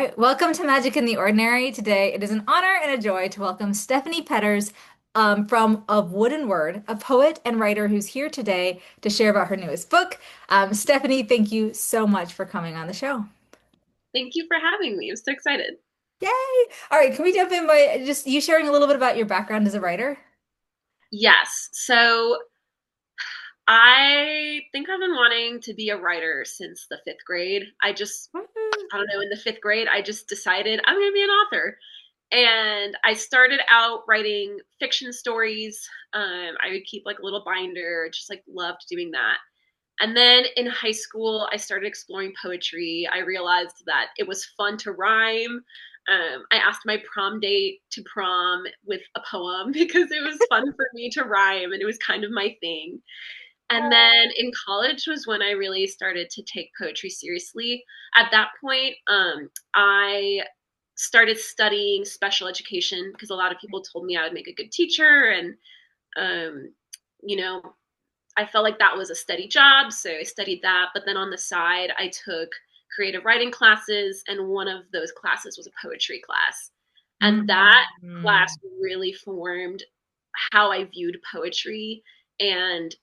right, welcome to Magic in the Ordinary. Today, it is an honor and a joy to welcome Stephanie Petters from Of Wood and Word, a poet and writer who's here today to share about her newest book. Stephanie, thank you so much for coming on the show. Thank you for having me. I'm so excited. Yay! All right, can we jump in by just you sharing a little bit about your background as a writer? Yes. So I think I've been wanting to be a writer since the fifth grade. Woohoo. I don't know, in the fifth grade, I just decided I'm going to be an author. And I started out writing fiction stories. I would keep like a little binder, just like loved doing that. And then in high school, I started exploring poetry. I realized that it was fun to rhyme. I asked my prom date to prom with a poem because it was fun for me to rhyme and it was kind of my thing. And then in college was when I really started to take poetry seriously. At that point, I started studying special education because a lot of people told me I would make a good teacher and um, you know I felt like that was a steady job, so I studied that. But then on the side, I took creative writing classes, and one of those classes was a poetry class. And that class Mm. really formed how I viewed poetry and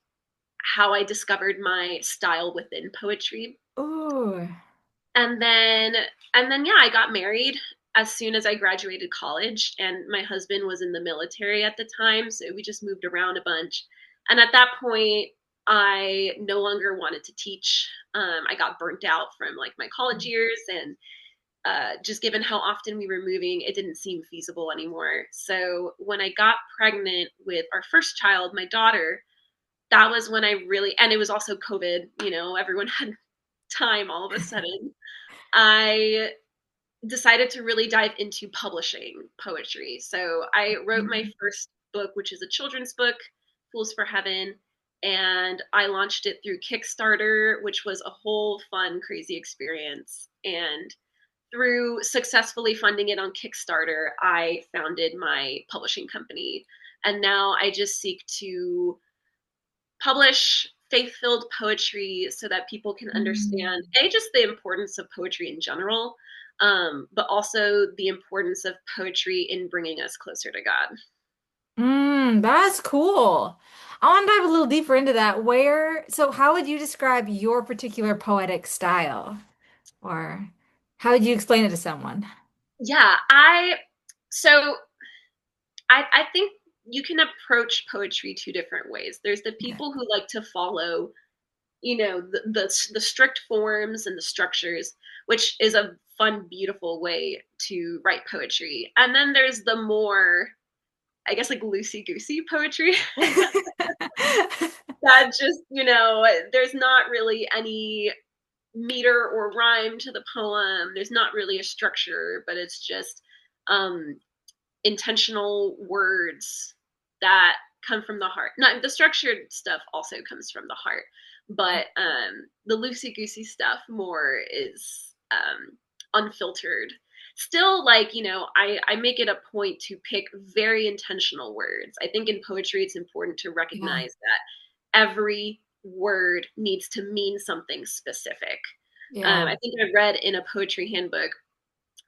how I discovered my style within poetry. Ooh. And then yeah, I got married as soon as I graduated college, and my husband was in the military at the time, so we just moved around a bunch. And at that point, I no longer wanted to teach. I got burnt out from like my college years, and just given how often we were moving, it didn't seem feasible anymore. So when I got pregnant with our first child, my daughter, that was when I really, and it was also COVID, everyone had time all of a sudden. I decided to really dive into publishing poetry. So I wrote my first book, which is a children's book, Fools for Heaven, and I launched it through Kickstarter, which was a whole fun, crazy experience. And through successfully funding it on Kickstarter, I founded my publishing company. And now I just seek to publish faith-filled poetry so that people can understand Mm. just the importance of poetry in general, but also the importance of poetry in bringing us closer to God. That's cool. I want to dive a little deeper into that. So how would you describe your particular poetic style? Or how would you explain it to someone? Yeah, I think you can approach poetry two different ways. There's the Okay. people who like to follow, the strict forms and the structures, which is a fun, beautiful way to write poetry. And then there's the more, I guess, like loosey goosey poetry that just, there's not really any meter or rhyme to the poem. There's not really a structure, but it's just um, intentional words that come from the heart. Not the structured stuff also comes from the heart, but the loosey goosey stuff more is unfiltered. Still, like, I make it a point to pick very intentional words. I think in poetry, it's important to Yeah. recognize that every word needs to mean something specific. Yeah. I think I read in a poetry handbook,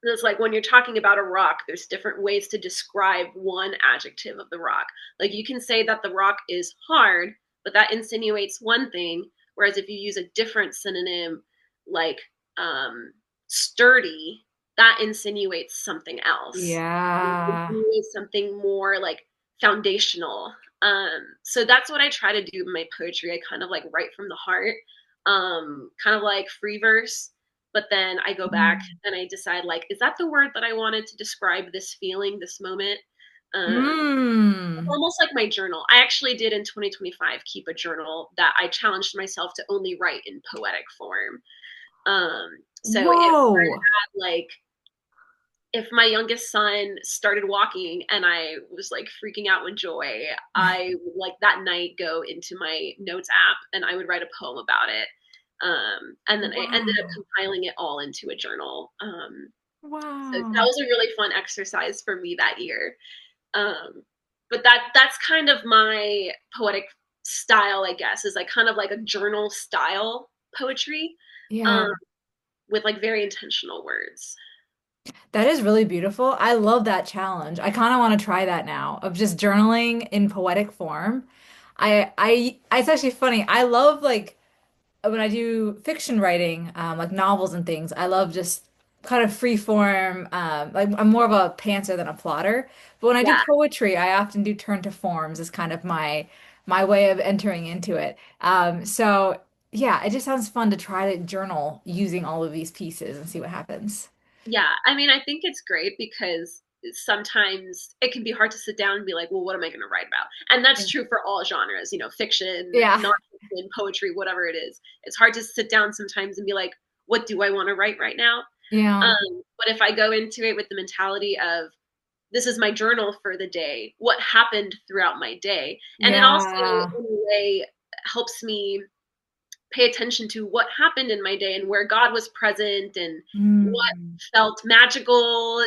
it's like when you're talking about a rock, there's different ways to describe one adjective of the rock. Like you can say that the rock is hard, but that insinuates one thing. Whereas if you use a different synonym like um, sturdy, that insinuates something else. It Yeah. insinuates something more like foundational. So that's what I try to do in my poetry. I kind of like write from the heart, kind of like free verse, but then I go back and I decide, like, is that the word that I wanted to describe this feeling, this moment? Mm. Almost like my journal. I actually did in 2025 keep a journal that I challenged myself to only write in poetic form. So it Whoa. like if my youngest son started walking and I was like freaking out with joy, I would like that night go into my notes app and I would write a poem about it. And then I ended up Wow. compiling it all into a journal. So that Wow. was a really fun exercise for me that year. Um, but that's kind of my poetic style, I guess, is like kind of like a journal style poetry, Yeah. um, with like very intentional words. That is really beautiful. I love that challenge. I kind of want to try that now of just journaling in poetic form. It's actually funny. I love like when I do fiction writing, like novels and things, I love just kind of free form. Like I'm more of a pantser than a plotter. But when I do Yeah. poetry, I often do turn to forms as kind of my way of entering into it. So yeah, it just sounds fun to try to journal using all of these pieces and see what happens. Yeah, I mean, I think it's great because sometimes it can be hard to sit down and be like, well, what am I going to write about? And Yeah. that's true for all genres, fiction, Yeah. nonfiction, poetry, whatever it is. It's hard to sit down sometimes and be like, what do I want to write right now? Yeah. But if I go into it with the mentality of this is my journal for the day, what happened throughout my day, and it also, Yeah. in a way, helps me pay attention to what happened in my day and where God was present and what Mm. felt magical,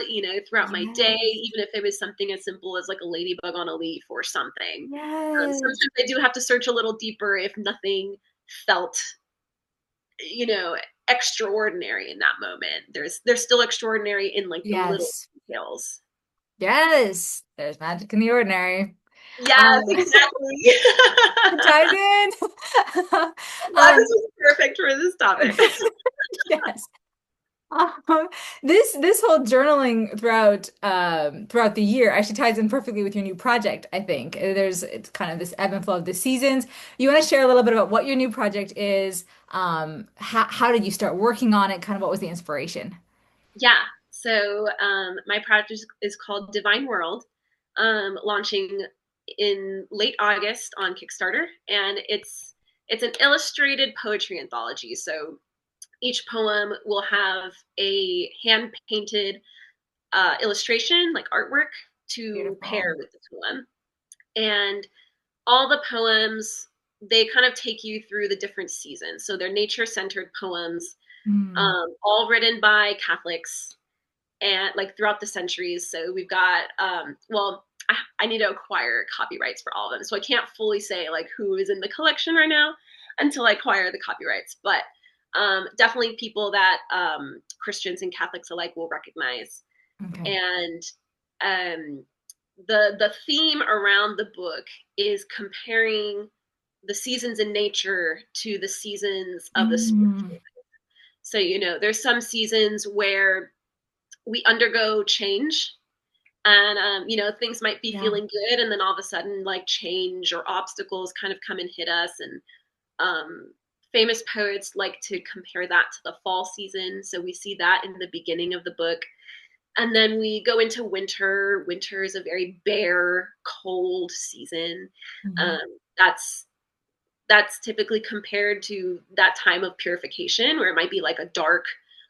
throughout my day, Yes. even if it was something as simple as like a ladybug on a leaf or something. Yes. Sometimes I do have to search a little deeper if nothing felt, you know, extraordinary in that moment. There's still extraordinary in like the little Yes. details. Yes. There's magic in the ordinary. Yes, Um, exactly. it ties in. Yeah, this Um, was perfect for this topic. yes. Um, this whole journaling throughout the year actually ties in perfectly with your new project, I think. It's kind of this ebb and flow of the seasons. You want to share a little bit about what your new project is? How did you start working on it? Kind of what was the inspiration? Yeah. So my project is called Divine World, launching in late August on Kickstarter, and it's an illustrated poetry anthology. So each poem will have a hand painted illustration, like artwork, to pair Beautiful. with the poem, and all the poems they kind of take you through the different seasons. So they're nature centered poems, Mm, all written by Catholics and like throughout the centuries. So we've got well, I need to acquire copyrights for all of them, so I can't fully say like who is in the collection right now until I acquire the copyrights. But definitely people that Christians and Catholics alike will recognize. okay. And um, the theme around the book is comparing the seasons in nature to the seasons of the Mm, spiritual. So there's some seasons where we undergo change and things might be yeah. feeling good and then all of a sudden like change or obstacles kind of come and hit us and famous poets like to compare that to the fall season, so we see that in the beginning of the book. And then we go into winter. Winter is a very bare, cold season. Mhm. Um, that's that's typically compared to that time of purification where it might be like a dark,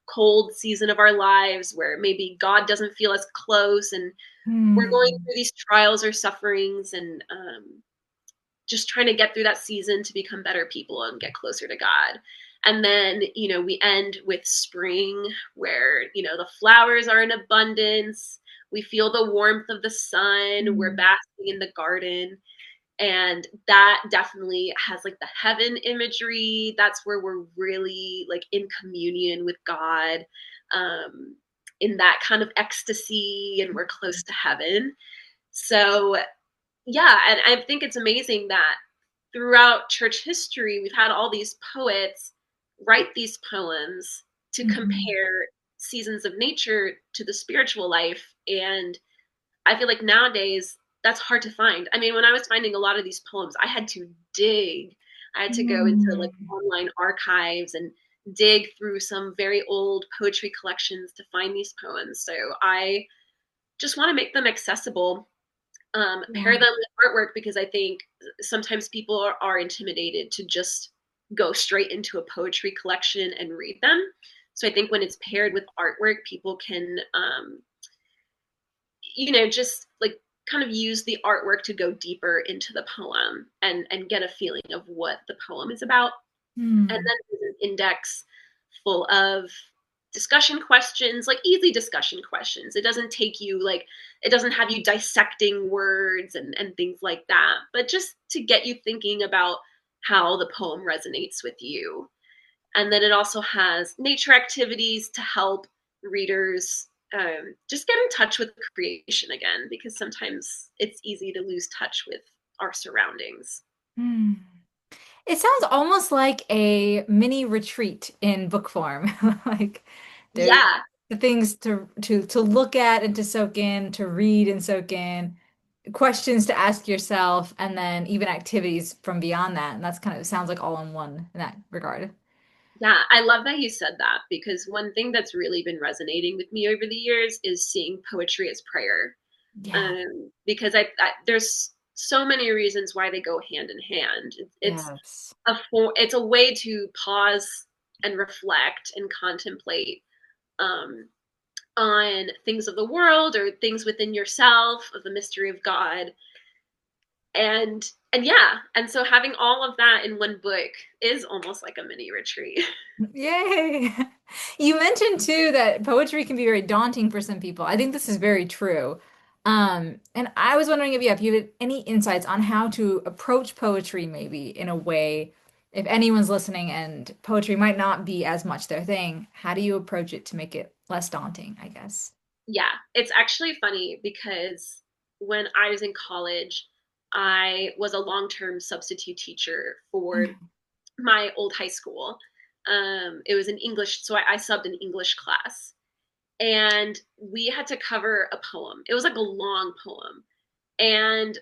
cold season of our lives where maybe God doesn't feel as close and we're going Mm, through these trials or sufferings and just trying to get through that season to become better people and get closer to God. And then, we end with spring where, the flowers are in abundance. We feel the warmth of the sun. We're mm, basking in the garden, and that definitely has like the heaven imagery. That's where we're really like in communion with God, um in that kind of ecstasy, and we're close to heaven. So yeah, and I think it's amazing that throughout church history we've had all these poets write these poems to mhm. compare seasons of nature to the spiritual life. And I feel like nowadays that's hard to find. I mean, when I was finding a lot of these poems, I had to dig. I had to go into like Mm, online archives and dig through some very old poetry collections to find these poems. So I just want to make them accessible, pair yeah. them with artwork, because I think sometimes people are intimidated to just go straight into a poetry collection and read them. So I think when it's paired with artwork, people can just like kind of use the artwork to go deeper into the poem and get a feeling of what the poem is about. And Mm, then there's an index full of discussion questions, like easy discussion questions. It doesn't have you dissecting words and things like that, but just to get you thinking about how the poem resonates with you. And then it also has nature activities to help readers just get in touch with creation again, because sometimes it's easy to lose touch with our surroundings. Hmm. It sounds almost like a mini retreat in book form. Like there's Yeah, the things to look at and to soak in, to read and soak in, questions to ask yourself, and then even activities from beyond that. And that's kind of sounds like all in one in that regard. yeah, I love that you said that, because one thing that's really been resonating with me over the years is seeing poetry as prayer. Yeah. Because there's so many reasons why they go hand in hand. Yes. It's a way to pause and reflect and contemplate um, on things of the world or things within yourself, of the mystery of God, and yeah, and so having all of that in one book is almost like a mini retreat. Yay. You mentioned too that poetry can be very daunting for some people. I think this is very true. And I was wondering if you had any insights on how to approach poetry maybe in a way, if anyone's listening and poetry might not be as much their thing, how do you approach it to make it less daunting, I guess? Yeah, it's actually funny because when I was in college, I was a long-term substitute teacher for my old high school. It was an English, so I subbed an English class, and we had to cover a poem. It was like a long poem, and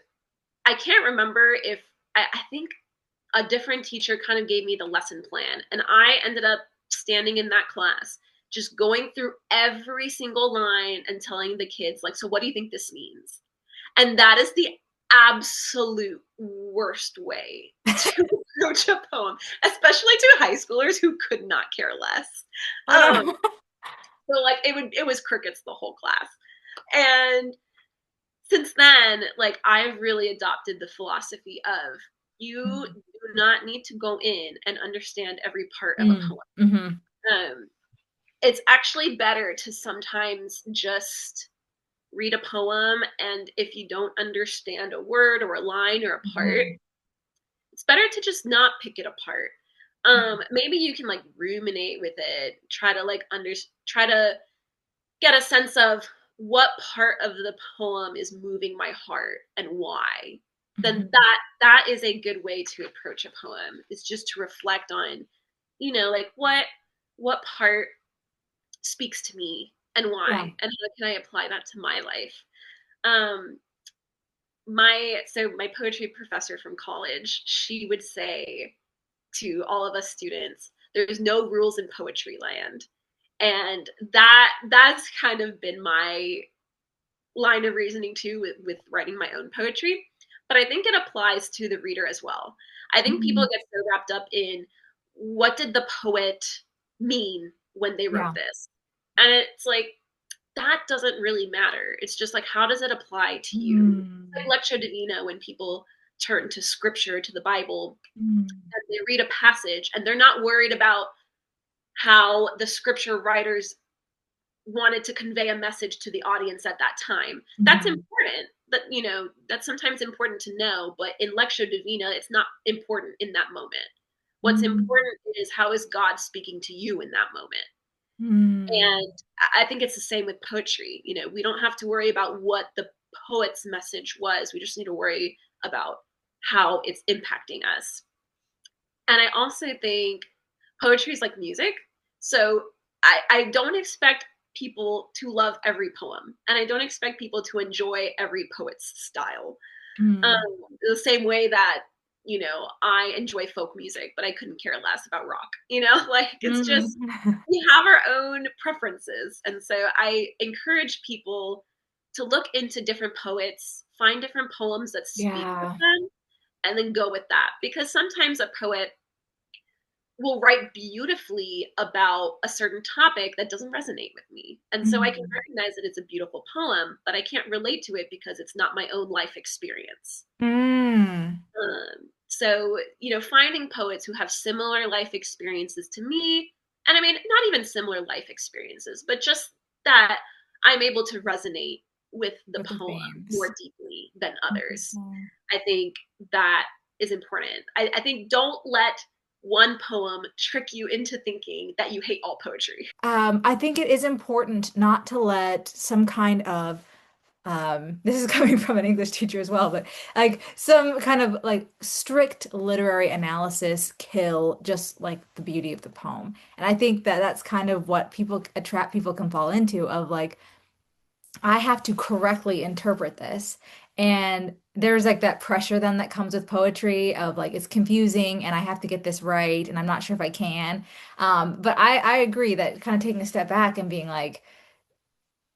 I can't remember if I think a different teacher kind of gave me the lesson plan, and I ended up standing in that class just going through every single line and telling the kids, like, so what do you think this means? And that is the absolute worst way to approach a poem, especially to high schoolers who could not care less. Oh um no. so like it was crickets the whole class. And since then, like, I've really adopted the philosophy of, you do not need to go in and understand every part of a Mm, hmm. poem. It's actually better to sometimes just read a poem, and if you don't understand a word or a line or a part, Hmm. it's better to just not pick it apart. Maybe you can like ruminate with it, try to try to get a sense of what part of the poem is moving my heart and why. Then Hmm. that is a good way to approach a poem, is just to reflect on, like, what part speaks to me and Yeah. why, and how can I apply that to my life. Um my so my poetry professor from college, she would say to all of us students, there's no rules in poetry land. And that's kind of been my line of reasoning too, with writing my own poetry. But I think it applies to the reader as well. I think people Mhm. get so wrapped up in, what did the poet mean when they wrote Yeah. this? And it's like, that doesn't really matter. It's just like, how does it apply to you? Mm. Like Lectio Divina, when people turn to scripture, to the Bible, Mm. and they read a passage and they're not worried about how the scripture writers wanted to convey a message to the audience at that time. That's Mhm. important. That's sometimes important to know, but in Lectio Divina, it's not important in that moment. What's Mm. important is, how is God speaking to you in that moment? Mm. And I think it's the same with poetry. We don't have to worry about what the poet's message was. We just need to worry about how it's impacting us. And I also think poetry is like music. So I don't expect people to love every poem, and I don't expect people to enjoy every poet's style. Um, Mm. the same way that, I enjoy folk music, but I couldn't care less about rock. Like, it's just, Mm. we have our own preferences. And so I encourage people to look into different poets, find different poems that speak with Yeah. them, and then go with that. Because sometimes a poet will write beautifully about a certain topic that doesn't resonate with me. And so I can Mm. recognize that it's a beautiful poem, but I can't relate to it because it's not my own life experience. Mm. Finding poets who have similar life experiences to me, and I mean, not even similar life experiences, but just that I'm able to resonate with the With the poem themes. more deeply than others. Mhm. I think that is important. I think don't let one poem trick you into thinking that you hate all poetry? I think it is important not to let some kind of this is coming from an English teacher as well, but like some kind of like strict literary analysis kill just like the beauty of the poem. And I think that that's kind of what people a trap people can fall into of like I have to correctly interpret this. And there's like that pressure then that comes with poetry of like it's confusing and I have to get this right and I'm not sure if I can. But I agree that kind of taking a step back and being like,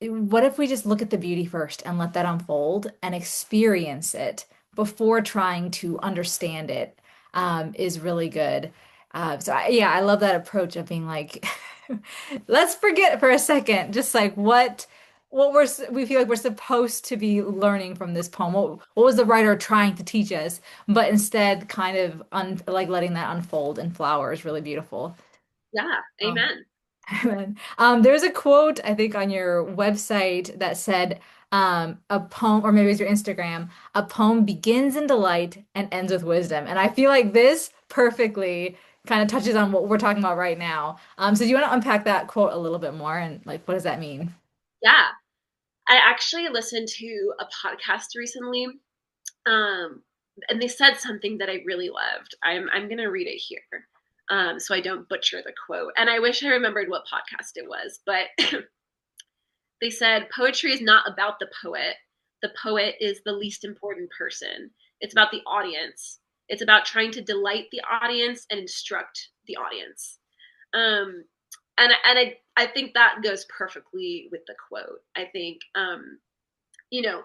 what if we just look at the beauty first and let that unfold and experience it before trying to understand it, is really good. Yeah, I love that approach of being like, let's forget for a second, just like what we feel like we're supposed to be learning from this poem. What was the writer trying to teach us? But instead, kind of like letting that unfold and flower is really beautiful. Yeah, Um, amen. there's a quote, I think, on your website that said, a poem, or maybe it was your Instagram, a poem begins in delight and ends with wisdom. And I feel like this perfectly kind of touches on what we're talking about right now. So do you want to unpack that quote a little bit more and like, what does that mean? Yeah. I actually listened to a podcast recently, um, and they said something that I really loved. I'm gonna read it here, so I don't butcher the quote. And I wish I remembered what podcast it was, but they said poetry is not about the poet. The poet is the least important person. It's about the audience. It's about trying to delight the audience and instruct the audience. Um, and I think that goes perfectly with the quote. I think you know,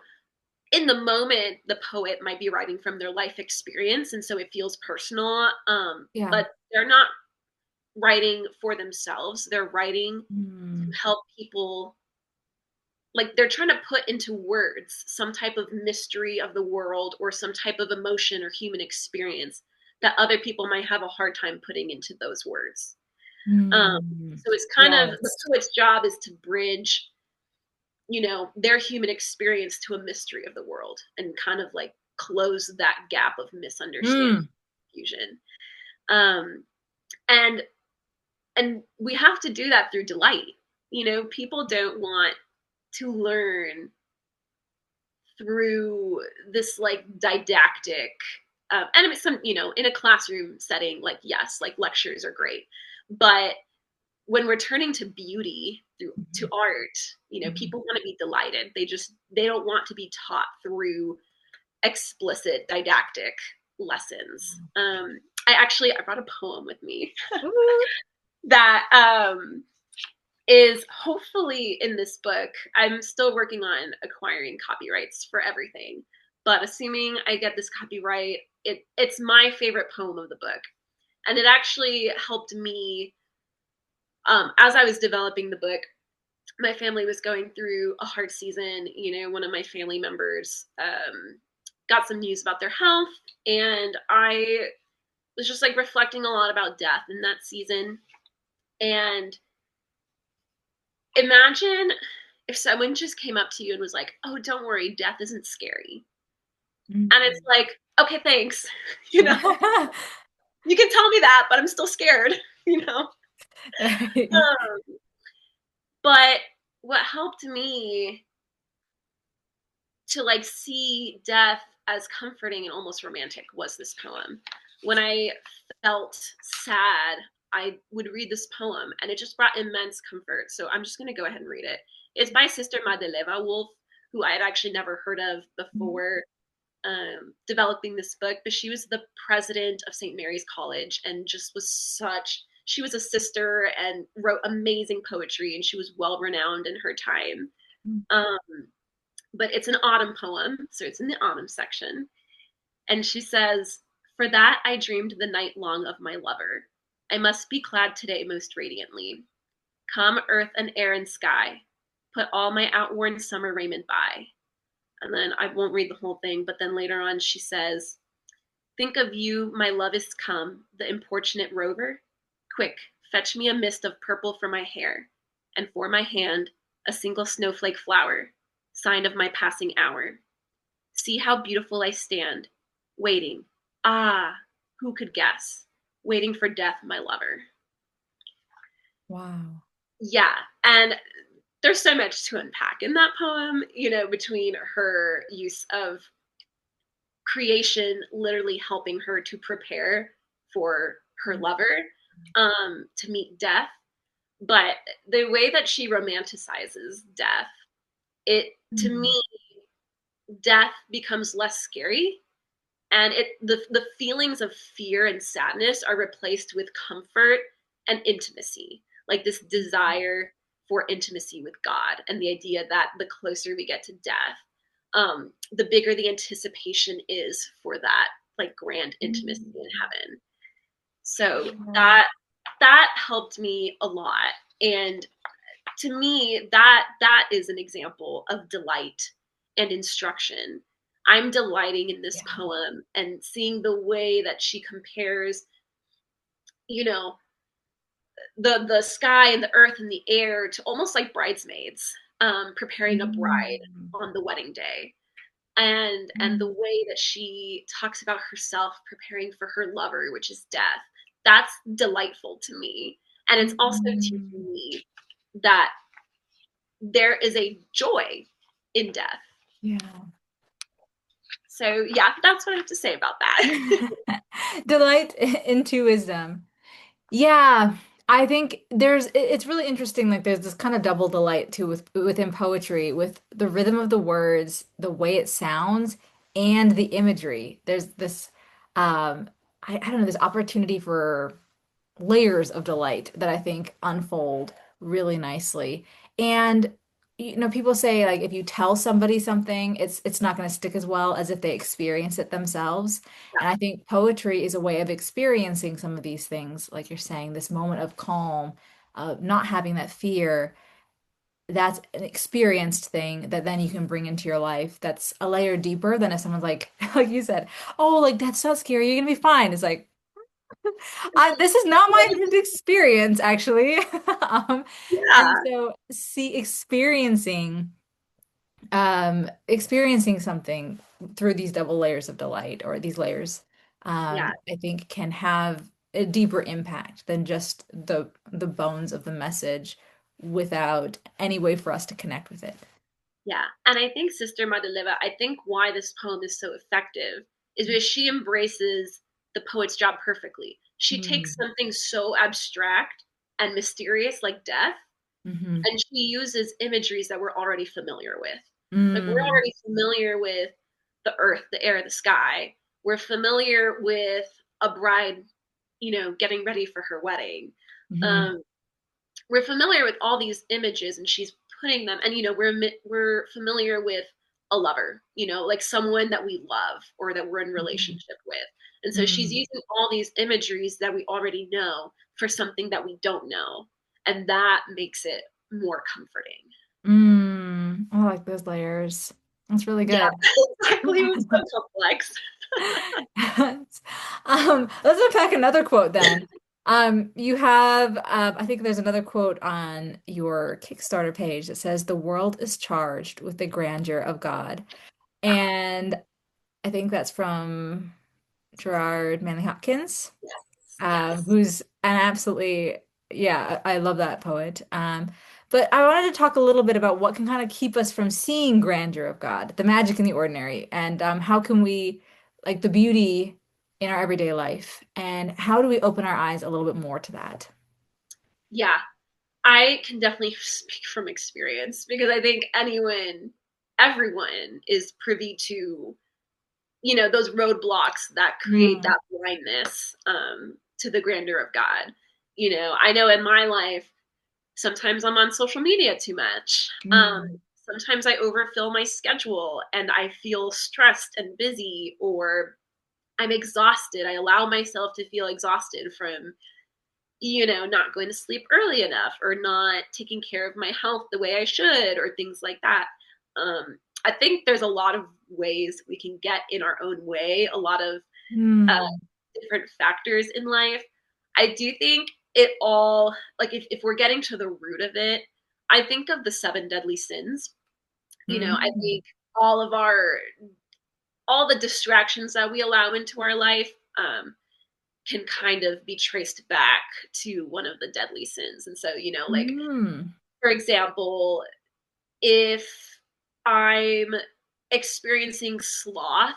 in the moment, the poet might be writing from their life experience, and so it feels personal. Yeah. But they're not writing for themselves. They're writing Mm, to help people, like they're trying to put into words some type of mystery of the world or some type of emotion or human experience that other people might have a hard time putting into those words. Um, mm, so it's kind of the yes. poet's job is to bridge, their human experience to a mystery of the world and kind of like close that gap of misunderstanding, Mm, confusion. Um, and and we have to do that through delight. People don't want to learn through this like didactic, and I mean, in a classroom setting, like yes, like lectures are great, but when we're turning to beauty through to art, mhm. people want to be delighted. They don't want to be taught through explicit didactic lessons. I brought a poem with me Ooh. that is hopefully in this book. I'm still working on acquiring copyrights for everything, but assuming I get this copyright, it's my favorite poem of the book, and it actually helped me, as I was developing the book. My family was going through a hard season. One of my family members got some news about their health, and I was just like reflecting a lot about death in that season. And imagine if someone just came up to you and was like, "Oh, don't worry, death isn't scary." And it's Mm. like, "Okay, thanks." you know, you can tell me that, but I'm still scared. you know. Right. Um, but what helped me to like see death as comforting and almost romantic was this poem. When I felt sad, I would read this poem and it just brought immense comfort. So I'm just going to go ahead and read it. It's by Sister Madeleva Wolf, who I had actually never heard of before developing this book, but she was the president of St. Mary's College and just she was a sister and wrote amazing poetry and she was well renowned in her time. Um, but it's an autumn poem, so it's in the autumn section. And she says, "For that I dreamed the night long of my lover. I must be clad today most radiantly. Come, earth and air and sky, put all my outworn summer raiment by." And then I won't read the whole thing, but then later on she says, "Think of you, my love is come, the importunate rover. Quick, fetch me a mist of purple for my hair, and for my hand a single snowflake flower, sign of my passing hour. See how beautiful I stand, waiting. Ah, who could guess? waiting for death, my lover. Wow. Yeah. And there's so much to unpack in that poem, between her use of creation literally helping her to prepare for her lover, to meet death. But the way that she romanticizes death, it to me, Mm. death becomes less scary, and the feelings of fear and sadness are replaced with comfort and intimacy, like this desire for intimacy with God, and the idea that the closer we get to death, the bigger the anticipation is for that like grand intimacy in Mm. heaven. So Yeah. that helped me a lot. And to me, that is an example of delight and instruction. I'm delighting in this Yeah. poem and seeing the way that she compares, you know, the sky and the earth and the air to almost like bridesmaids, preparing a bride Mm. on the wedding day. And the Mm. way that she talks about herself preparing for her lover, which is death, that's delightful to me. And it's also Mm. teaching me that there is a joy in death. Yeah. So yeah, that's what I have to say about that. Delight into wisdom. Yeah, I think it's really interesting. Like there's this kind of double delight too within poetry, with the rhythm of the words, the way it sounds, and the imagery. There's this I don't know, this opportunity for layers of delight that I think unfold really nicely. And people say like if you tell somebody something, it's not going to stick as well as if they experience it themselves. And I think poetry is a way of experiencing some of these things, like you're saying, this moment of calm, not having that fear. That's an experienced thing that then you can bring into your life. That's a layer deeper than if someone's like you said, oh, like that's so scary, you're gonna be fine. It's like this is not my lived experience, actually. And Yeah, so experiencing something through these double layers of delight or these layers, yeah, I think can have a deeper impact than just the bones of the message without any way for us to connect with it. yeah. And I think Sister Madaleva, I think why this poem is so effective is because she embraces the poet's job perfectly. She takes Mm. something so abstract and mysterious like death, Hmm. and she uses imageries that we're already familiar with. Like we're Mm. already familiar with the earth, the air, the sky. We're familiar with a bride, getting ready for her wedding. Hmm. Um, we're familiar with all these images, and she's putting them. And we're familiar with a lover, like someone that we love or that we're in Hmm. relationship with. And so she's Mm. using all these imageries that we already know for something that we don't know, and that makes it more comforting. Mm. I like those layers. That's really Yeah, good. exactly. It was so complex. Let's unpack another quote then. You have, I think there's another quote on your Kickstarter page that says, "The world is charged with the grandeur of God." And I think that's from Gerard Manley Hopkins, Yes. who's an absolutely, yeah, I love that poet. But I wanted to talk a little bit about what can kind of keep us from seeing grandeur of God, the magic in the ordinary, and how can we, like the beauty in our everyday life, and how do we open our eyes a little bit more to that? Yeah, I can definitely speak from experience because I think everyone is privy to, those roadblocks that create Mm. that blindness, to the grandeur of God. I know in my life, sometimes I'm on social media too much. Mm. Sometimes I overfill my schedule and I feel stressed and busy, or I'm exhausted. I allow myself to feel exhausted from, not going to sleep early enough or not taking care of my health the way I should or things like that. I think there's a lot of ways we can get in our own way, a lot of uh, Mm. different factors in life. I do think it all, like, if we're getting to the root of it, I think of the seven deadly sins. I Mm. think all of all the distractions that we allow into our life, can kind of be traced back to one of the deadly sins. And so, like, Mm. for example, if I'm experiencing sloth,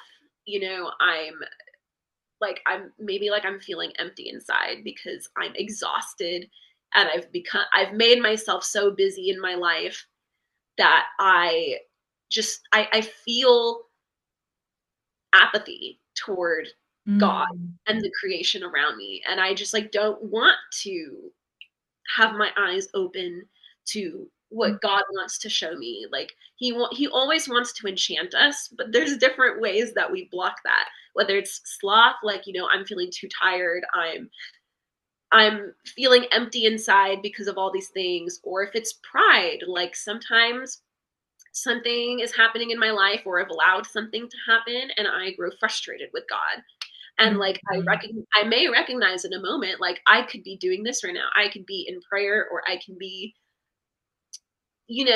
I'm feeling empty inside because I'm exhausted and I've made myself so busy in my life that I feel apathy toward God Mm. and the creation around me. And I just like don't want to have my eyes open to what God wants to show me. Like he always wants to enchant us, but there's different ways that we block that. Whether it's sloth, like I'm feeling too tired, I'm feeling empty inside because of all these things, or if it's pride, like sometimes something is happening in my life or I've allowed something to happen and I grow frustrated with God. And like Mm. I may recognize in a moment, like I could be doing this right now. I could be in prayer, or I can be,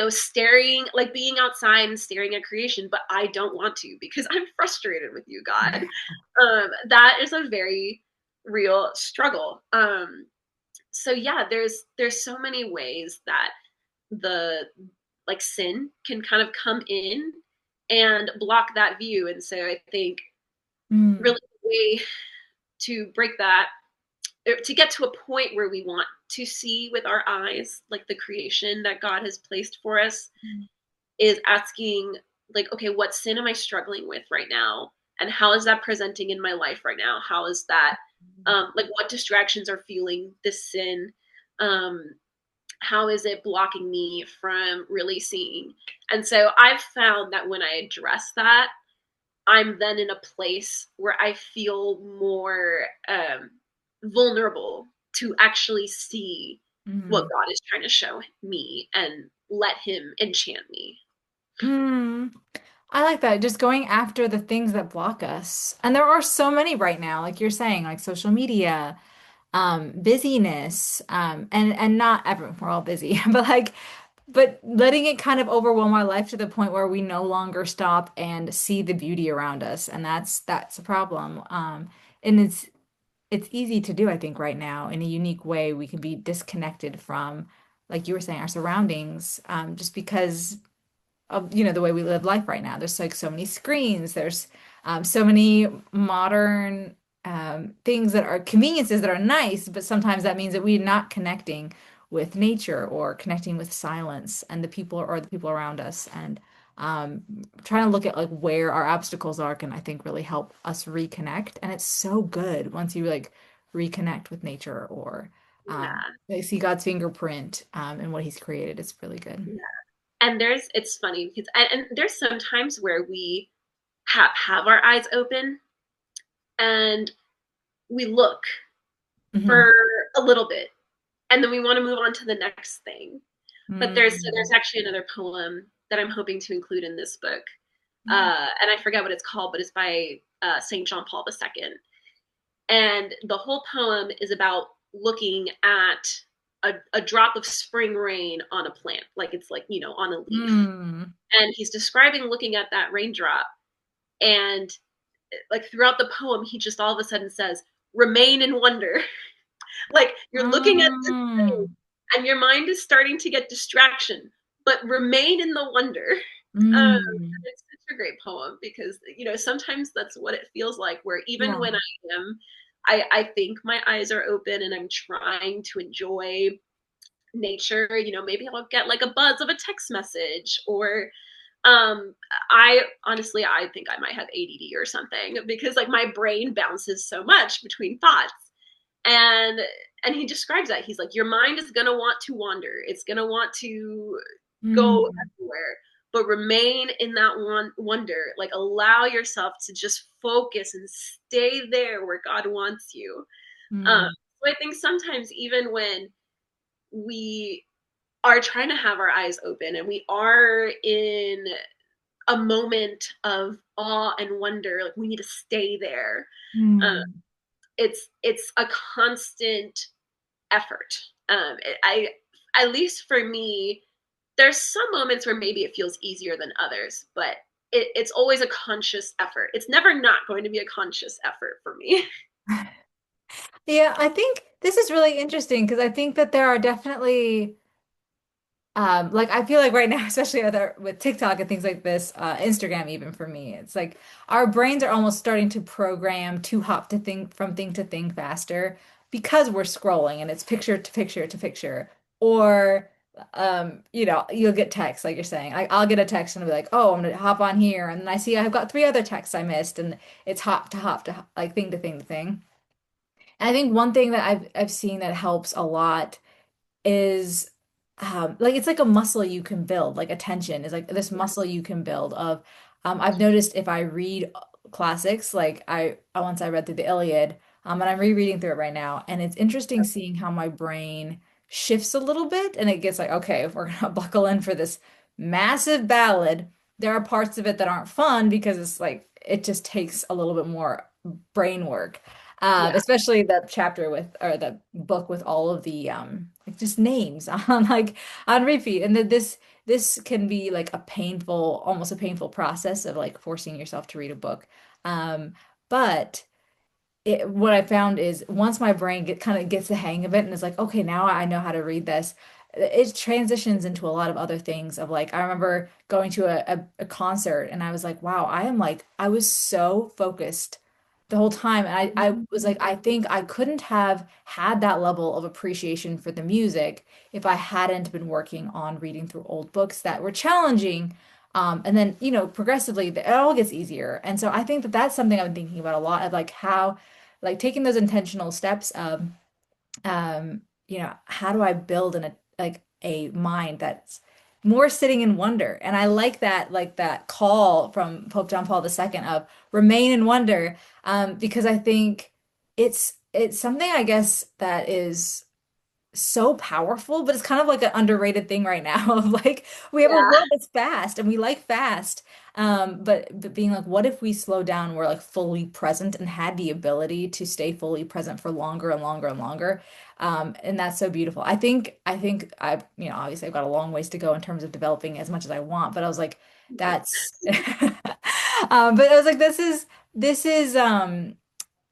staring, like being outside and staring at creation, but I don't want to because I'm frustrated with you, God. That is a very real struggle. So yeah, there's so many ways that the like sin can kind of come in and block that view. And so I think Mm. really the way to break that, to get to a point where we want to see with our eyes like the creation that God has placed for us, is asking, like, okay, what sin am I struggling with right now, and how is that presenting in my life right now? How is that, like, what distractions are fueling this sin? um how is it blocking me from really seeing? And so I've found that when I address that, I'm then in a place where I feel more vulnerable to actually see what Mm. God is trying to show me and let Him enchant me. Mm. I like that. Just going after the things that block us. And there are so many right now, like you're saying, like social media, busyness, and not everyone, we're all busy, but letting it kind of overwhelm our life to the point where we no longer stop and see the beauty around us. And that's a problem. And it's easy to do, I think, right now in a unique way. We can be disconnected from, like you were saying, our surroundings, just because of the way we live life right now. There's like so many screens. There's so many modern things that are conveniences that are nice, but sometimes that means that we're not connecting with nature or connecting with silence and the people around us. And um, trying to look at like where our obstacles are can, I think, really help us reconnect. And it's so good once you like reconnect with nature or Yeah. like, see God's fingerprint in what He's created. It's really good. Yeah. And it's funny because, and there's some times where we have our eyes open and we look Mhm. for a little bit and then we want to move on to the next thing. But there's Mm. actually another poem that I'm hoping to include in this book, and I forget what it's called, but it's by Saint John Paul II. And the whole poem is about looking at a drop of spring rain on a plant, like it's like on a leaf, Mm. and he's describing looking at that raindrop, and like throughout the poem, he just all of a sudden says, "Remain in wonder." Like you're looking at this thing, Mm. and your mind is starting to get distraction, but remain in the wonder. Mm. It's such a great poem because sometimes that's what it feels like. Where even Yeah. when I think my eyes are open and I'm trying to enjoy nature. Maybe I'll get like a buzz of a text message, or um I think I might have ADD or something because like my brain bounces so much between thoughts. and and he describes that. He's like, your mind is going to want to wander, it's going to want to go Mm. everywhere, but remain in that one wonder. Like allow yourself to just focus and stay there where God wants you. Mm. So I think sometimes even when we are trying to have our eyes open and we are in a moment of awe and wonder, like we need to stay there. uh, Mm. it's a constant effort. I At least for me, there's some moments where maybe it feels easier than others, but it's always a conscious effort. It's never not going to be a conscious effort for me. Yeah, I think this is really interesting because I think that there are definitely like I feel like right now, especially with TikTok and things like this, Instagram even for me, it's like our brains are almost starting to program to hop to think from thing to thing faster because we're scrolling and it's picture to picture to picture. Or you'll get text like you're saying. I'll get a text and I'll be like, oh, I'm gonna hop on here, and then I see I've got three other texts I missed, and it's hop to like thing to thing to thing. And I think one thing that I've seen that helps a lot is like it's like a muscle you can build. Like attention is like this muscle you can build of I've noticed if I read classics, like I once I read through the Iliad, and I'm rereading through it right now, and it's interesting seeing how my brain shifts a little bit and it gets like, okay, if we're gonna buckle in for this massive ballad, there are parts of it that aren't fun because it's like it just takes a little bit more brain work. Yeah, Especially the chapter with or the book with all of the like just names on like on repeat. And this can be like a painful, almost a painful process of like forcing yourself to read a book. Um, but what I found is once my brain kind of gets the hang of it and is like, okay, now I know how to read this, it transitions into a lot of other things of like, I remember going to a concert and I was like, wow, I was so focused the whole time. And I was like, I think I couldn't have had that level of appreciation for the music if I hadn't been working on reading through old books that were challenging. And then, progressively, it all gets easier. And so I think that that's something I've been thinking about a lot of like how like taking those intentional steps of how do I build like a mind that's more sitting in wonder. And I like that call from Pope John Paul II of remain in wonder, because I think it's something I guess that is so powerful, but it's kind of like an underrated thing right now of like we have a yeah, world that's fast and we like fast. But being like, what if we slow down, we're like fully present and had the ability to stay fully present for longer and longer and longer. And that's so beautiful. Obviously I've got a long ways to go in terms of developing as much as I want, but I was like, that's but I was like, this is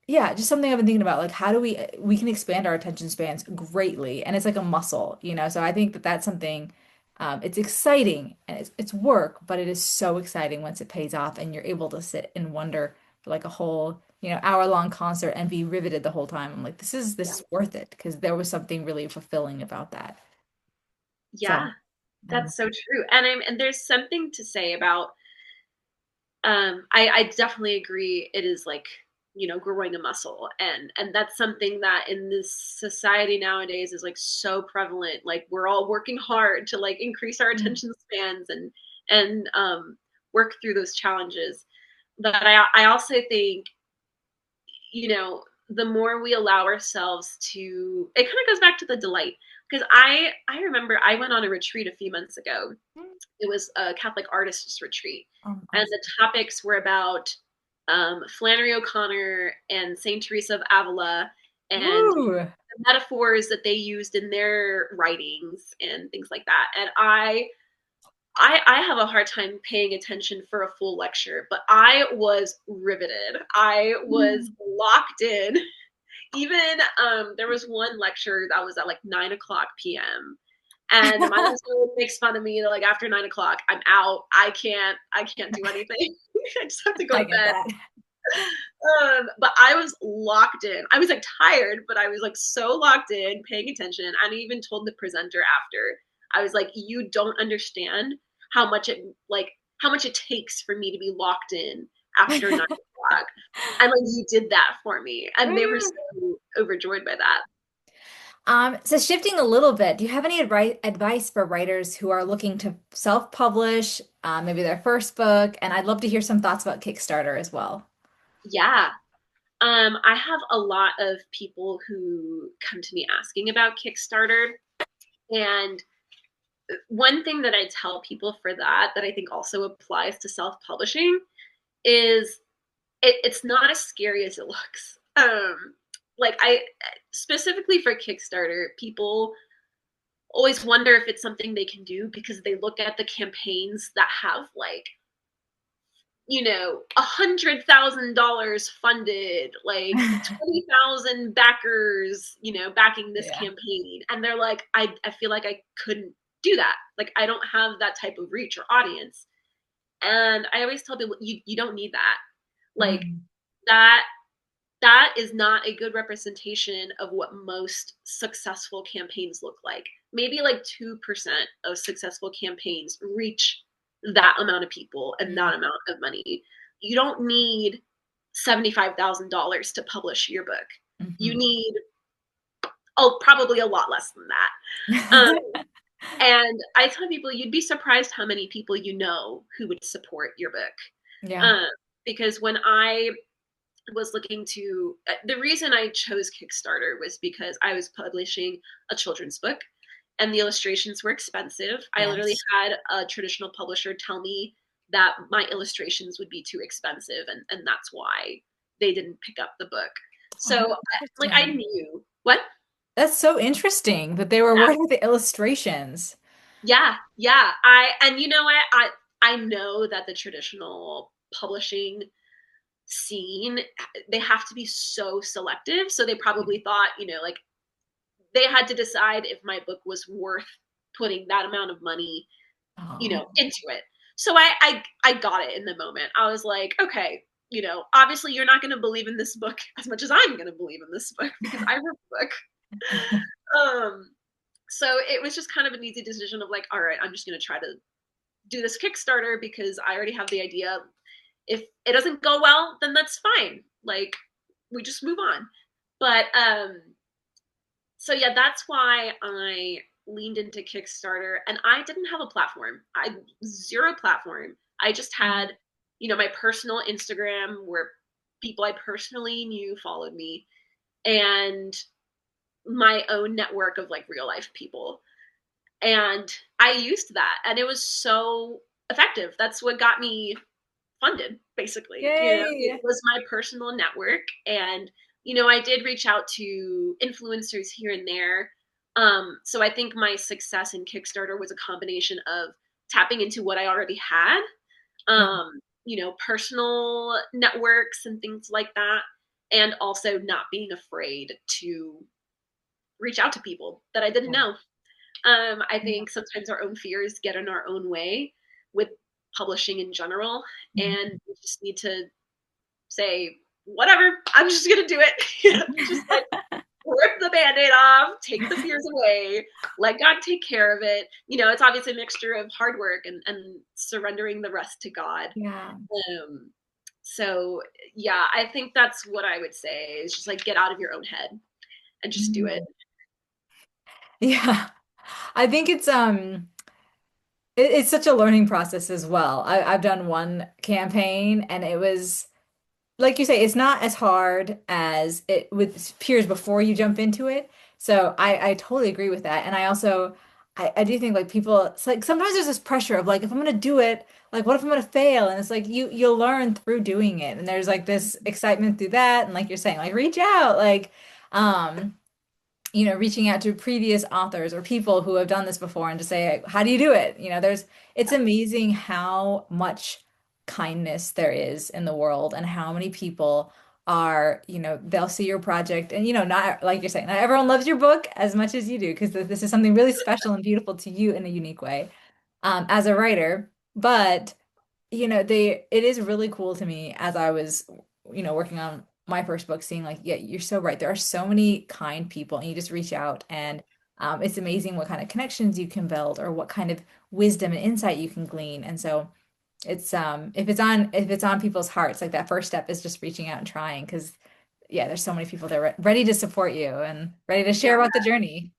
yeah, just something I've been thinking about. Like, how do we can expand our attention spans greatly, and it's like a muscle, you know? So I think that that's something, it's exciting and it's work, but it is so exciting once it pays off and you're able to sit and wonder for like a whole, hour-long concert and be riveted the whole time. I'm like, this yeah, is worth it because there was something really fulfilling about that. So, yeah. um, That's so true. And there's something to say about I definitely agree it is like, growing a muscle, and that's something that in this society nowadays is like so prevalent. Like we're all working hard to like increase our mm, attention spans and work through those challenges. But I also think, the more we allow ourselves to, it kind of goes back to the delight. Because I remember I went on a retreat a few months ago. It was a Catholic artists retreat, and the awesome. topics were about Flannery O'Connor and Saint Teresa of Avila, and Ooh. the metaphors that they used in their writings and things like that. And I have a hard time paying attention for a full lecture, but I was riveted. I was locked in. Even there was one lecture that was at like 9 o'clock p.m. And my husband makes fun of me that like after 9 o'clock, I'm out. I can't do anything. I just have to go I to get bed. that. But I was locked in. I was like tired, but I was like so locked in, paying attention. And I even told the presenter after, I was like, you don't understand how much it like how much it takes for me to be locked in after 9 o'clock. And like you did that for me. And they were so overjoyed by that. So shifting a little bit, do you have any advice for writers who are looking to self-publish, maybe their first book? And I'd love to hear some thoughts about Kickstarter as well. Yeah. I have a lot of people who come to me asking about Kickstarter. And one thing that I tell people for that I think also applies to self-publishing is it's not as scary as it looks. Like I specifically for Kickstarter, people always wonder if it's something they can do because they look at the campaigns that have $100,000 funded, like 20,000 backers, backing this Yeah. campaign. And they're like, I feel like I couldn't do that. Like, I don't have that type of reach or audience. And I always tell people, you don't need that. Like, Mm. that that is not a good representation of what most successful campaigns look like. Maybe like 2% of successful campaigns reach that amount of people and Mm. that amount of money. You don't need $75,000 to publish your book. You Mhm. need, oh, probably a lot less than that. And I tell people, you'd be surprised how many people who would support your book. Yeah. Um, because when I was looking to the reason I chose Kickstarter was because I was publishing a children's book and the illustrations were expensive. I literally Yes. had a traditional publisher tell me that my illustrations would be too expensive, and that's why they didn't pick up the book. Oh, So, that's like, I interesting. knew what? That's so interesting that they were Yeah, working with the illustrations. yeah, yeah. And you know what? I know that the traditional publishing scene, they have to be so selective. So they probably thought, like, they had to decide if my book was worth putting that amount of money, Oh. into it. So I got it in the moment. I was like, okay, obviously you're not going to believe in this book as much as I'm going to believe in this book because I wrote the book. Um, so it was just kind of an easy decision of like, all right, I'm just going to try to do this Kickstarter because I already have the idea. If it doesn't go well, then that's fine. Like, we just move on. But so yeah, that's why I leaned into Kickstarter, and I didn't have a platform. I zero platform. I just had, my personal Instagram where people I personally knew followed me, and my own network of like real life people. And I used that, and it was so effective. That's what got me funded, basically. It Yay. was my personal network. And, I did reach out to influencers here and there. So I think my success in Kickstarter was a combination of tapping into what I already had, Yeah. personal networks and things like that, and also not being afraid to reach out to people that I didn't Yeah. know. I Yeah. think sometimes our own fears get in our own way with publishing in general, and we just need to say, whatever, I'm just gonna do it. Just like rip the band-aid off, take the fears away, let God take care of it. It's obviously a mixture of hard work and surrendering the rest to God. Yeah. Um, so yeah, I think that's what I would say is just like get out of your own head and just do it. Mm. Yeah. I think it's such a learning process as well. I've done one campaign and it was like you say, it's not as hard as it with peers before you jump into it. So I totally agree with that. And I also I do think like people it's like sometimes there's this pressure of like if I'm gonna do it, like what if I'm gonna fail? And it's like you'll learn through doing it. And there's like this excitement through that. And like you're saying, like reach out, like um reaching out to previous authors or people who have done this before and just say, how do you do it? It's amazing how much kindness there is in the world and how many people are, they'll see your project and, not like you're saying, not everyone loves your book as much as you do because this is something really special and beautiful to you in a unique way, as a writer. But it is really cool to me as I was, working on my first book, seeing like, yeah, you're so right. There are so many kind people, and you just reach out, and it's amazing what kind of connections you can build, or what kind of wisdom and insight you can glean. And so it's if it's on people's hearts, like that first step is just reaching out and trying, because yeah, there's so many people that are ready to support you and ready to Yeah. share about the journey.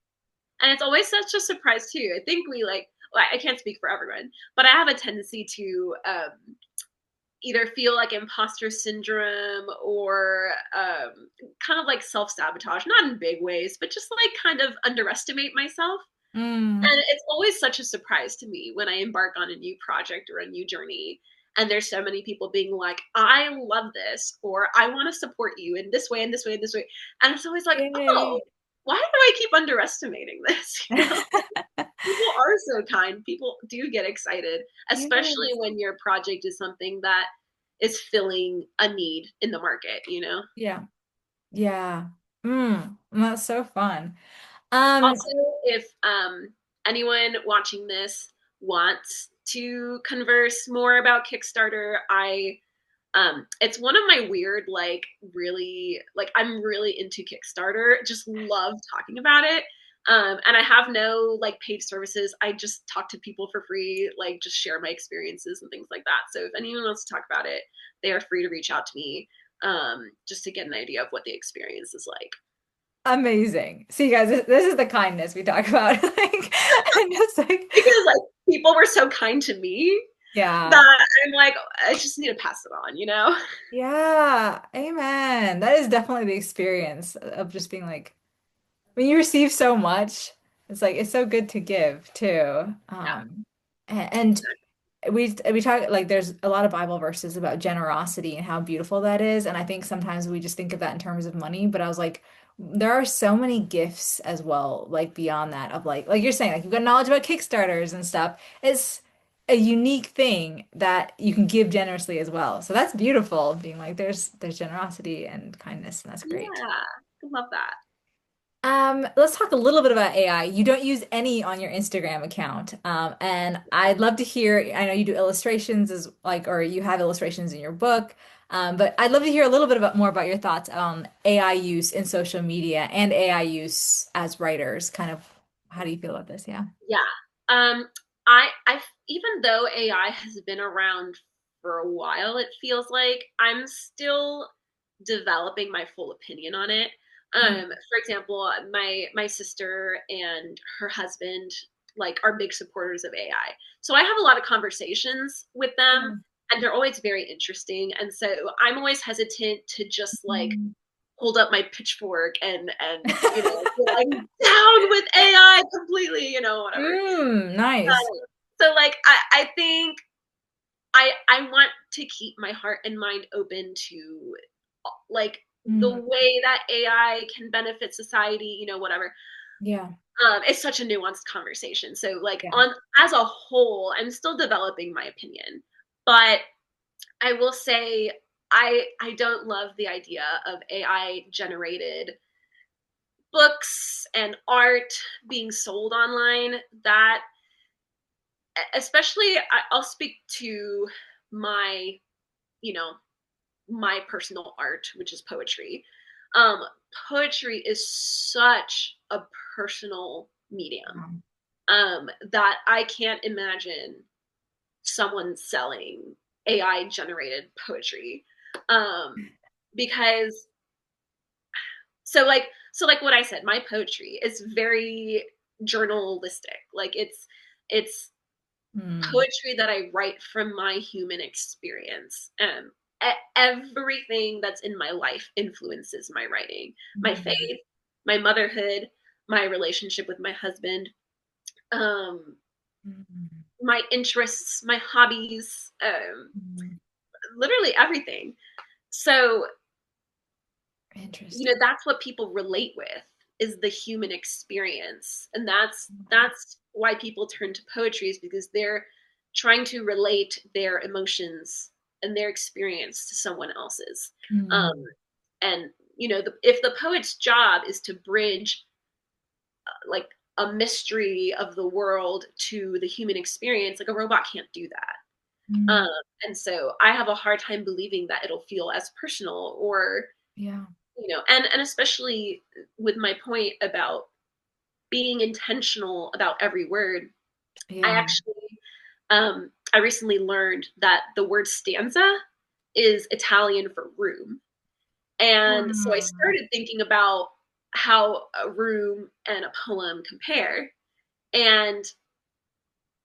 And it's always such a surprise too. I think well, I can't speak for everyone, but I have a tendency to either feel like imposter syndrome or kind of like self sabotage, not in big ways, but just like kind of underestimate myself. Mm, And it's always such a surprise to me when I embark on a new project or a new journey. And there's so many people being like, I love this, or I want to support you in this way, and this way, and this way. And it's always like, oh, yay. why do I keep underestimating this? People are so kind. People do get excited, especially Yes. when your project is something that is filling a need in the market, Yeah. Yeah. That's so fun. Um, Also, if anyone watching this wants to converse more about Kickstarter, it's one of my weird, like, really, like, I'm really into Kickstarter, just love talking about it. And I have no like paid services. I just talk to people for free, like just share my experiences and things like that. So if anyone wants to talk about it, they are free to reach out to me, just to get an idea of what the experience is like. Amazing. See, guys, this is the kindness we talk about. Like, and just like, Because like people were so kind to me yeah. that I'm like, I just need to pass it on. Yeah. Amen. That is definitely the experience of just being like, when you receive so much, it's like it's so good to give too. Yeah, And exactly. we talk like there's a lot of Bible verses about generosity and how beautiful that is. And I think sometimes we just think of that in terms of money, but I was like, there are so many gifts as well, like beyond that of like you're saying, like you've got knowledge about Kickstarters and stuff. It's a unique thing that you can give generously as well. So that's beautiful, being like there's generosity and kindness, and that's great. Yeah, I love that. Let's talk a little bit about AI. You don't use any on your Instagram account. And I'd love to hear, I know you do illustrations as like, or you have illustrations in your book. But I'd love to hear a little bit more about your thoughts on AI use in social media and AI use as writers. Kind of, how do you feel about this? Yeah. Yeah. Um, I even though AI has been around for a while, it feels like I'm still developing my full opinion on it. For example, my sister and her husband like are big supporters of AI. So I have a lot of conversations with them Mm. and they're always very interesting. And so I'm always hesitant to just like Mm. hold up my pitchfork and be like down with AI completely, whatever. Nice. So like I think I want to keep my heart and mind open to like the Mm. way that AI can benefit society, whatever. Yeah. It's such a nuanced conversation. So like Yeah. on as a whole, I'm still developing my opinion. But I will say I don't love the idea of AI generated books and art being sold online. That especially I'll speak to my you know my personal art, which is poetry. um Poetry is such a personal medium, that I can't imagine someone selling AI generated poetry, because so like what I said, my poetry is very journalistic. Like it's Mm. poetry that I write from my human experience. Everything that's in my life influences my writing. My Mm. faith, my motherhood, my relationship with my husband, um, Mm. my interests, my hobbies, Mm. literally everything. So Interesting. that's what people relate with, is the human experience, and that's why people turn to poetry, is because they're trying to relate their emotions and their experience to someone else's. um, Mm. and if the poet's job is to bridge like a mystery of the world to the human experience, like a robot can't do that. um, Mm. and so I have a hard time believing that it'll feel as personal, or Yeah. and especially with my point about being intentional about every word. I Yeah. actually I recently learned that the word stanza is Italian for room. And so I Hmm. started thinking about how a room and a poem compare. And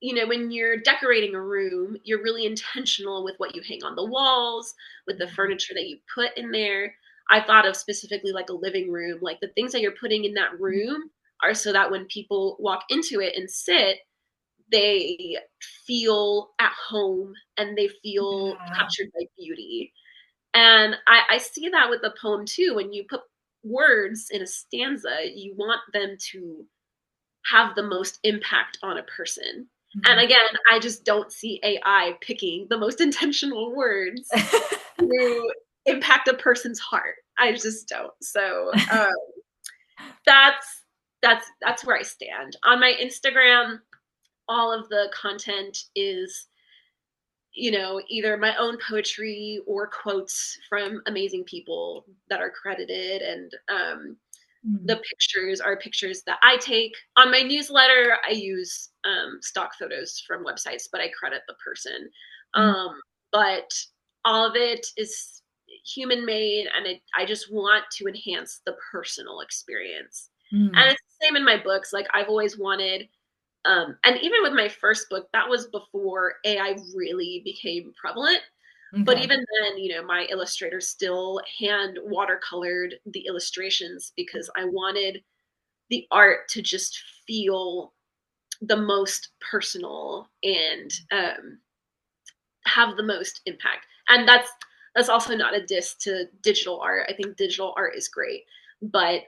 when you're decorating a room, you're really intentional with what you hang on the walls, with the Yeah. furniture that you put in there. I thought of specifically like a living room, like the things that you're putting in that room are so that when people walk into it and sit, they feel at home and they feel Yeah. captured by beauty. And I see that with the poem too. When you put words in a stanza, you want them to have the most impact on a person. And again, I just don't see AI picking the most intentional words to impact a person's heart. I just don't. So that's that's where I stand. On my Instagram, all of the content is, either my own poetry or quotes from amazing people that are credited. And the pictures are pictures that I take. On my newsletter, I use stock photos from websites, but I credit the person. But all of it is human made, and I just want to enhance the personal experience. And it's the same in my books. Like, I've always wanted, and even with my first book, that was before AI really became prevalent. But Okay. even then, my illustrator still hand watercolored the illustrations because I wanted the art to just feel the most personal and have the most impact. And that's also not a diss to digital art. I think digital art is great, but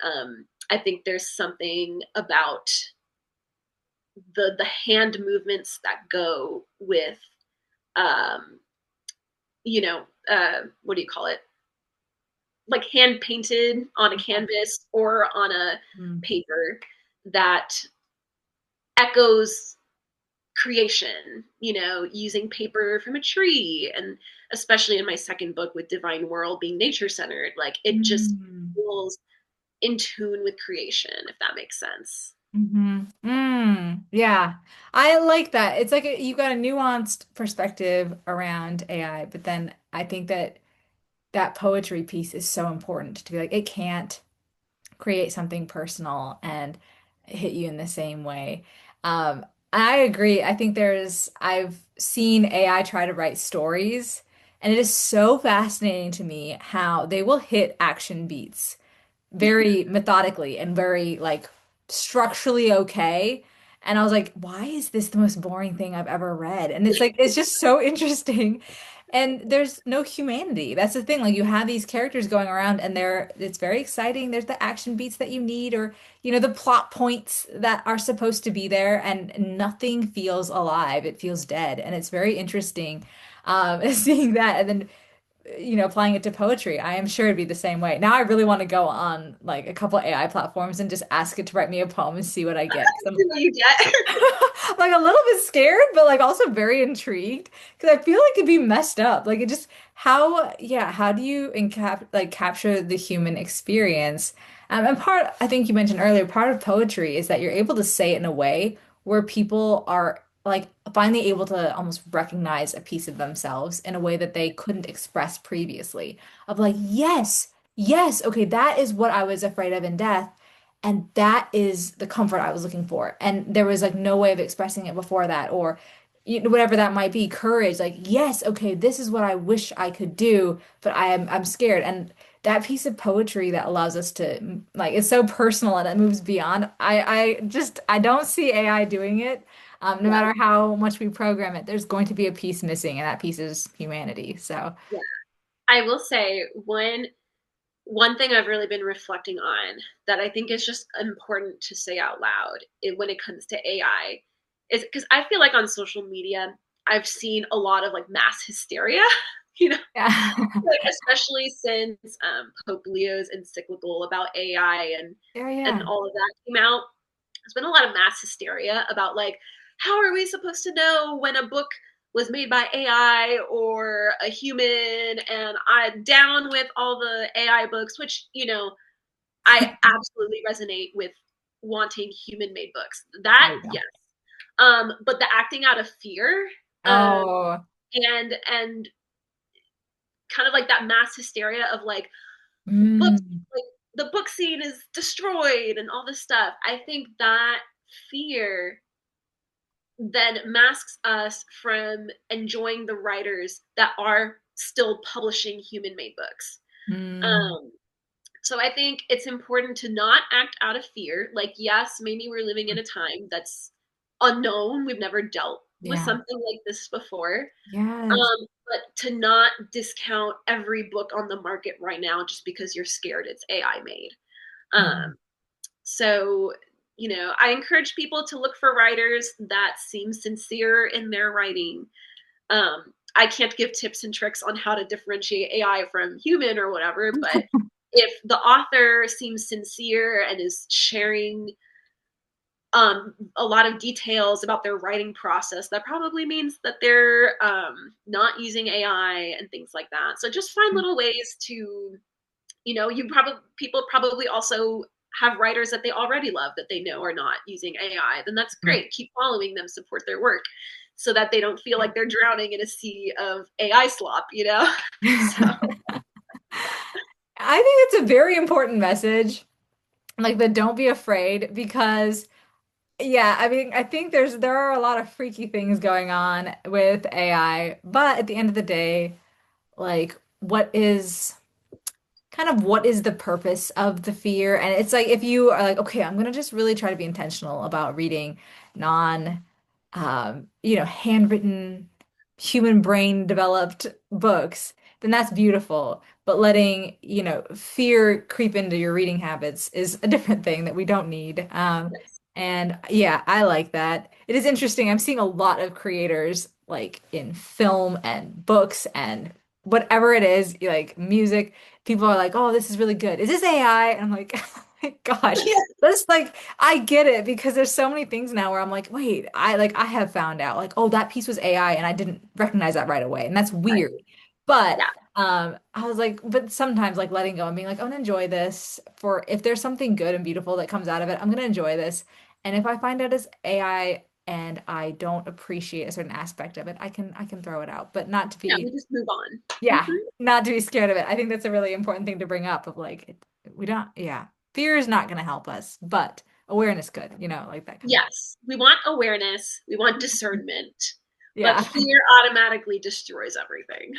I think there's something about the hand movements that go with um, what do you call it? Like hand painted on a canvas or on a Mm. paper that echoes creation, using paper from a tree. And especially in my second book with Divine World being nature centered, like it just Mm. feels in tune with creation, if that makes sense. Yeah, I like that. It's like you got a nuanced perspective around AI, but then I think that that poetry piece is so important to be like, it can't create something personal and hit you in the same way. I agree. I think I've seen AI try to write stories, and it is so fascinating to me how they will hit action beats very methodically and very like structurally okay. And I was like, why is this the most boring thing I've ever read? And it's like, it's just so interesting. And there's no humanity. That's the thing. Like you have these characters going around and it's very exciting. There's the action beats that you need or, the plot points that are supposed to be there and nothing feels alive. It feels dead. And it's very interesting seeing that. And then applying it to poetry, I am sure it'd be the same way. Now I really want to go on like a couple AI platforms and just ask it to write me a poem and see what I get. 'Cause I'm You get. I'm like a little bit scared, but like also very intrigued because I feel like it'd be messed up. Like it just how do you capture the human experience? And part, I think you mentioned earlier, part of poetry is that you're able to say it in a way where people are like finally able to almost recognize a piece of themselves in a way that they couldn't express previously. Of like, yes, yes, okay, that is what I was afraid of in death. And that is the comfort I was looking for. And there was like no way of expressing it before that, or whatever that might be, courage, like, yes, okay, this is what I wish I could do, but I'm scared. And that piece of poetry that allows us to like it's so personal and it moves beyond. I don't see AI doing it. No Yeah, matter how much we program it, there's going to be a piece missing, and that piece is humanity. So, yeah. I will say one thing I've really been reflecting on that I think is just important to say out loud when it comes to AI is because I feel like on social media, I've seen a lot of like mass hysteria, you know, yeah. like especially since Pope Leo's encyclical about AI Yeah, and yeah. all of that came out. There's been a lot of mass hysteria about like, how are we supposed to know when a book was made by AI or a human? And I'm down with all the AI books, which, I absolutely resonate with wanting human made books. That, There you go. yes. But the acting out of fear, Oh, and kind of like that mass hysteria of like books, mm, like the book scene is destroyed and all this stuff. I think that fear then masks us from enjoying the writers that are still publishing human made books. mm, Um, so I think it's important to not act out of fear. Like, yes, maybe we're living in a time that's unknown. We've never dealt with yeah. something like this before. Yes. But to not discount every book on the market right now just because you're scared it's AI made. Mhm. Um, so I encourage people to look for writers that seem sincere in their writing. I can't give tips and tricks on how to differentiate AI from human or whatever, but if the author seems sincere and is sharing a lot of details about their writing process, that probably means that they're not using AI and things like that. So just find little ways to, you probably people probably also have writers that they already love that they know are not using AI. Then that's great. Keep following them, support their work, so that they don't feel like they're drowning in a sea of AI slop. So I think it's a very important message, like the don't be afraid, because yeah, I mean, I think there are a lot of freaky things going on with AI, but at the end of the day, like what is the purpose of the fear? And it's like if you are like, okay, I'm gonna just really try to be intentional about reading non handwritten, human brain developed books, then that's beautiful. But letting, fear creep into your reading habits is a different thing that we don't need. yes. And yeah, I like that. It is interesting. I'm seeing a lot of creators like in film and books and whatever it is, like music. People are like, "Oh, this is really good. Is this AI?" And I'm like, "Oh my gosh." Yeah, That's like I get it because there's so many things now where I'm like, "Wait, I have found out like, oh, that piece was AI and I didn't recognize that right away." And that's right. weird. But Yeah, I was like, but sometimes like letting go and being like, I'm gonna enjoy this for if there's something good and beautiful that comes out of it, I'm gonna enjoy this. And if I find out it's AI and I don't appreciate a certain aspect of it, I can throw it out, but not to yeah, be, we just move on. yeah, Hmm. not to be scared of it. I think that's a really important thing to bring up of like we don't, yeah, fear is not gonna help us, but awareness could, like that kind of Yes, we want awareness, we want discernment, but yeah. fear automatically destroys everything.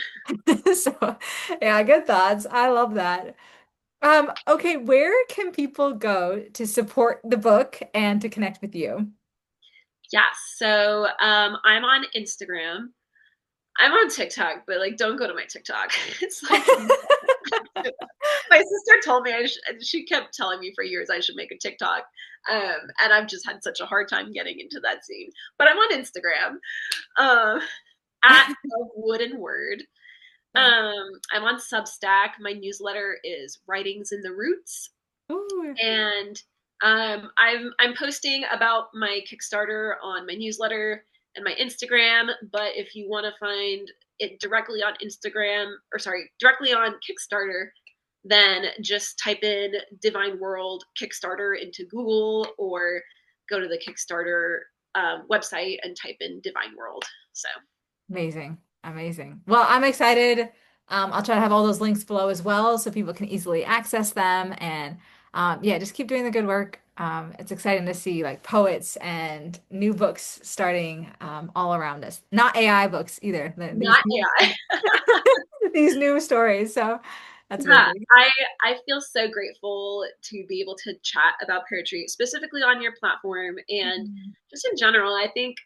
So yeah, good thoughts. I love that. Okay, where can people go to support the book and to connect with you? Yes, so I'm on Instagram. I'm on TikTok, but like, don't go to my TikTok. It's like my sister told me she kept telling me for years I should make a TikTok, and I've just had such a hard time getting into that scene. But I'm on Instagram, um, at a wooden word. Nice. I'm on Substack. My newsletter is Writings in the Roots, Ooh, and I'm posting about my Kickstarter on my newsletter and my Instagram. But if you want to find it directly on Instagram, or sorry, directly on Kickstarter, then just type in Divine World Kickstarter into Google, or go to the Kickstarter website and type in Divine World. So amazing. Amazing. Well, I'm excited. I'll try to have all those links below as well so people can easily access them. And yeah, just keep doing the good work. It's exciting to see like poets and new books starting all around us. Not AI books either. These not AI. these new stories. So that's Yeah, amazing. I feel so grateful to be able to chat about poetry, specifically on your platform, and Mhm. just in general. I think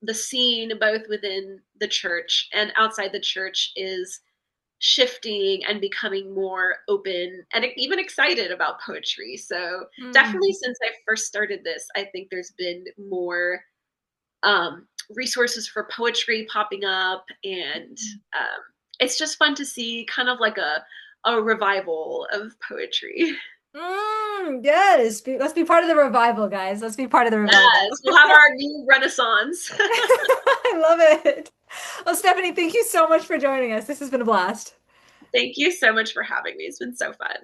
the scene both within the church and outside the church is shifting and becoming more open and even excited about poetry. So definitely Mm. since I first started this, I think there's been more resources for poetry popping up, and it's just fun to see kind of like a revival of poetry. Yes, let's be part of the revival, guys. Let's be part of the revival. Yes, we'll have our new renaissance. I love it. Well, Stephanie, thank you so much for joining us. This has been a blast. Thank you so much for having me. It's been so fun.